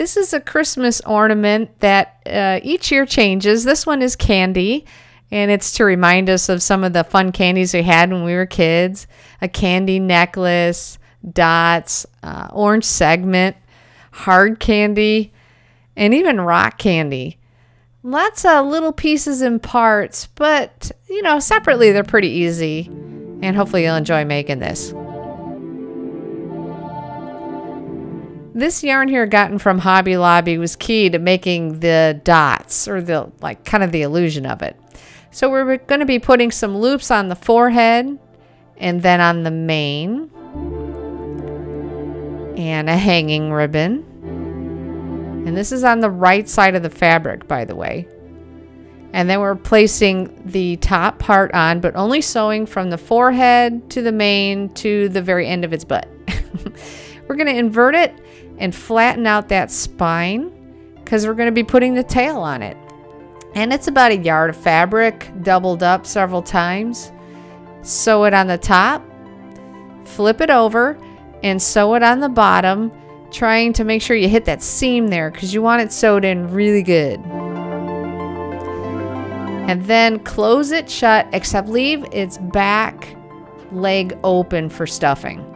This is a Christmas ornament that each year changes. This one is candy, and it's to remind us of some of the fun candies we had when we were kids. A candy necklace, dots, orange segment, hard candy, and even rock candy. Lots of little pieces and parts, but, you know, separately they're pretty easy, and hopefully you'll enjoy making this. This yarn here gotten from Hobby Lobby was key to making the dots, or the kind of the illusion of it. So we're going to be putting some loops on the forehead and then on the mane and a hanging ribbon. And this is on the right side of the fabric, by the way. And then we're placing the top part on, but only sewing from the forehead to the mane to the very end of its butt. We're going to invert it and flatten out that spine because we're going to be putting the tail on it. And it's about a yard of fabric, doubled up several times. Sew it on the top, flip it over, and sew it on the bottom, trying to make sure you hit that seam there because you want it sewed in really good. And then close it shut, except leave its back leg open for stuffing.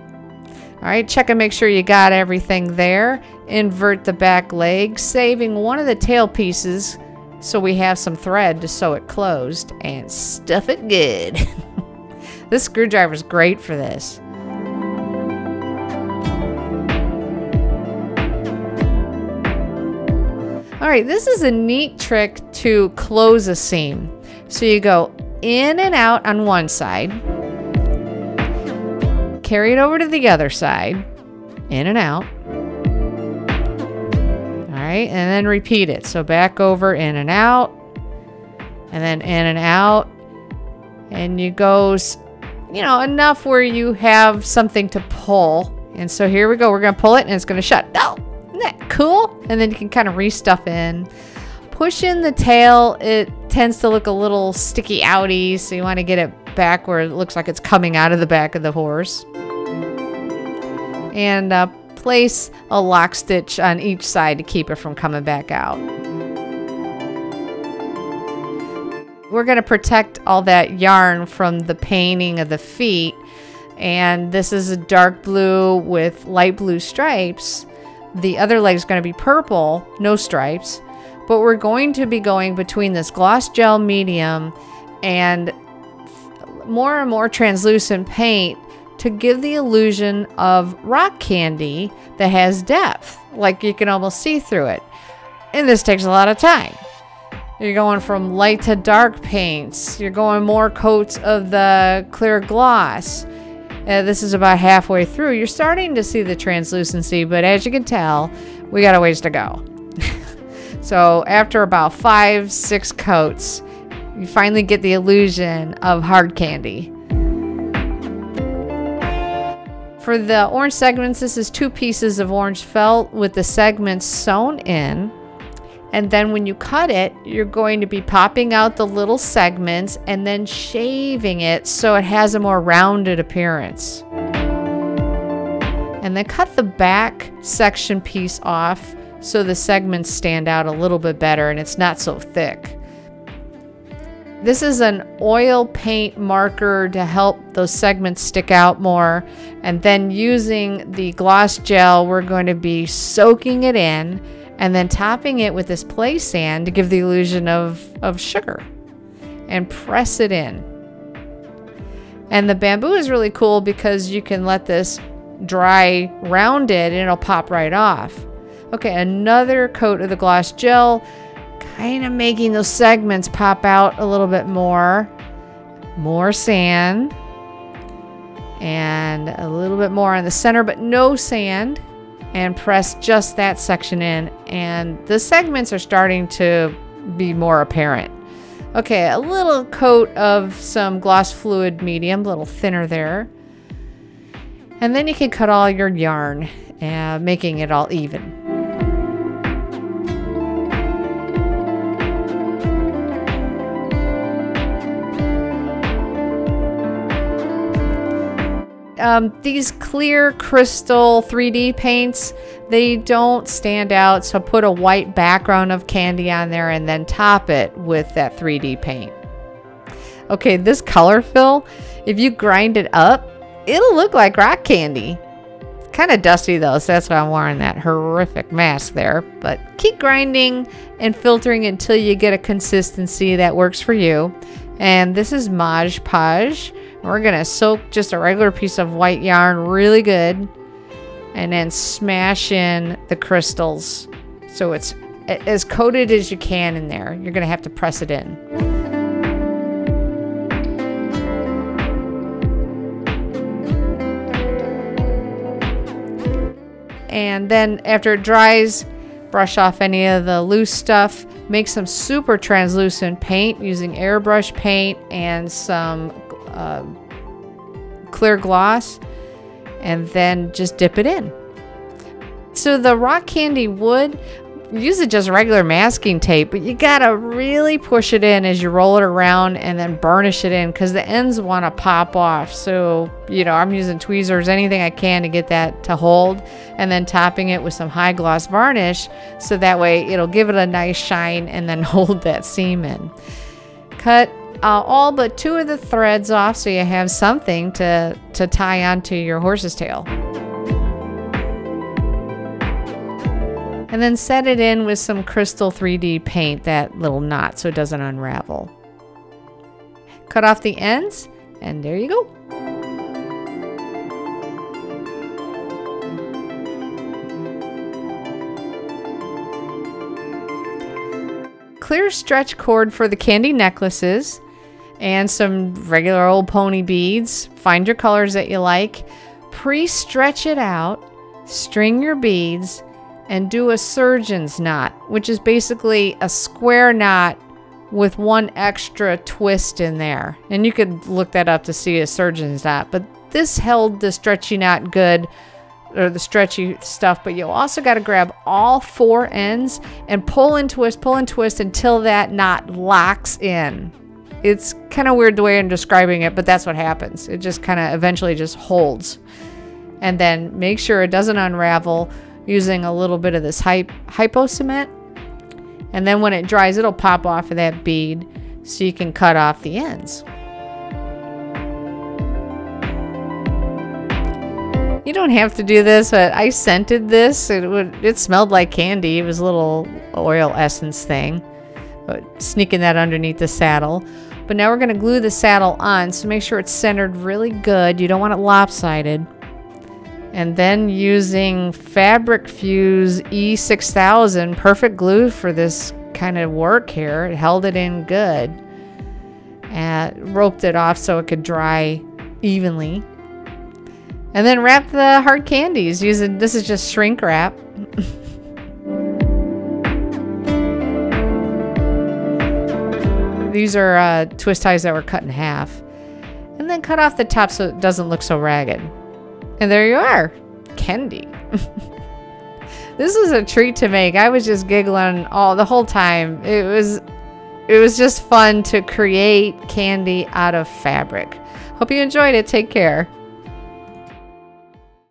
All right, check and make sure you got everything there. Invert the back leg, saving one of the tail pieces so we have some thread to sew it closed, and stuff it good. This screwdriver is great for this. All right, this is a neat trick to close a seam. So you go in and out on one side, carry it over to the other side, in and out. All right, and then repeat it. So back over, in and out, and then in and out. And you go, you know, enough where you have something to pull. And so here we go. We're going to pull it and it's going to shut. Oh, isn't that cool? And then you can kind of restuff in. Push in the tail. It tends to look a little sticky outy, so you want to get it back where it looks like it's coming out of the back of the horse. And place a lock stitch on each side to keep it from coming back out. We're going to protect all that yarn from the painting of the feet, and this is a dark blue with light blue stripes. The other leg is going to be purple, no stripes, but we're going to be going between this gloss gel medium and more and more translucent paint to give the illusion of rock candy that has depth, like you can almost see through it. And this takes a lot of time. You're going from light to dark paints. You're going more coats of the clear gloss. This is about halfway through. You're starting to see the translucency, but as you can tell, we got a ways to go. So after about 5-6 coats, you finally get the illusion of hard candy. For the orange segments, this is 2 pieces of orange felt with the segments sewn in. And then when you cut it, you're going to be popping out the little segments and then shaving it so it has a more rounded appearance. And then cut the back section piece off so the segments stand out a little bit better and it's not so thick. This is an oil paint marker to help those segments stick out more. And then using the gloss gel, we're going to be soaking it in and then topping it with this play sand to give the illusion of sugar, and press it in. And the bamboo is really cool because you can let this dry rounded and it'll pop right off. Okay, another coat of the gloss gel, kind of making those segments pop out a little bit more. More sand. And a little bit more on the center, but no sand. And press just that section in. And the segments are starting to be more apparent. Okay, a little coat of some gloss fluid medium, a little thinner there. And then you can cut all your yarn, making it all even. these clear crystal 3D paints, they don't stand out, so put a white background of candy on there and then top it with that 3D paint. Okay, this color fill, if you grind it up, it'll look like rock candy. It's kind of dusty though, so that's why I'm wearing that horrific mask there. But keep grinding and filtering until you get a consistency that works for you. And this is Mod Podge. We're gonna soak just a regular piece of white yarn really good and then smash in the crystals so it's as coated as you can in there. You're gonna have to press it in. And then after it dries, brush off any of the loose stuff. Make some super translucent paint using airbrush paint and some clear gloss, and then just dip it in. So the rock candy wood, use it just regular masking tape, but you gotta really push it in as you roll it around and then burnish it in because the ends want to pop off. So, you know, I'm using tweezers, anything I can to get that to hold, and then topping it with some high gloss varnish so that way it'll give it a nice shine and then hold that seam in. Cut all but 2 of the threads off so you have something to tie onto your horse's tail. And then set it in with some crystal 3D paint, that little knot, so it doesn't unravel. Cut off the ends, and there you go. Clear stretch cord for the candy necklaces and some regular old pony beads. Find your colors that you like. Pre-stretch it out, string your beads, and do a surgeon's knot, which is basically a square knot with one extra twist in there. And you could look that up to see a surgeon's knot, but this held the stretchy knot good, or the stretchy stuff. But you also got to grab all 4 ends and pull and twist until that knot locks in. It's kind of weird the way I'm describing it, but that's what happens. It just kind of eventually just holds. And then make sure it doesn't unravel using a little bit of this hypo cement. And then when it dries, it'll pop off of that bead so you can cut off the ends. You don't have to do this, but I scented this. It smelled like candy. It was a little oil essence thing. But sneaking that underneath the saddle. But now we're going to glue the saddle on, so make sure it's centered really good. You don't want it lopsided. And then using Fabric Fuse E6000, perfect glue for this kind of work here. It held it in good. And roped it off so it could dry evenly. And then wrap the hard candies using, this is just shrink wrap. These are twist ties that were cut in half. And then cut off the top so it doesn't look so ragged. And there you are, candy. This is a treat to make. I was just giggling the whole time. It was just fun to create candy out of fabric. Hope you enjoyed it. Take care.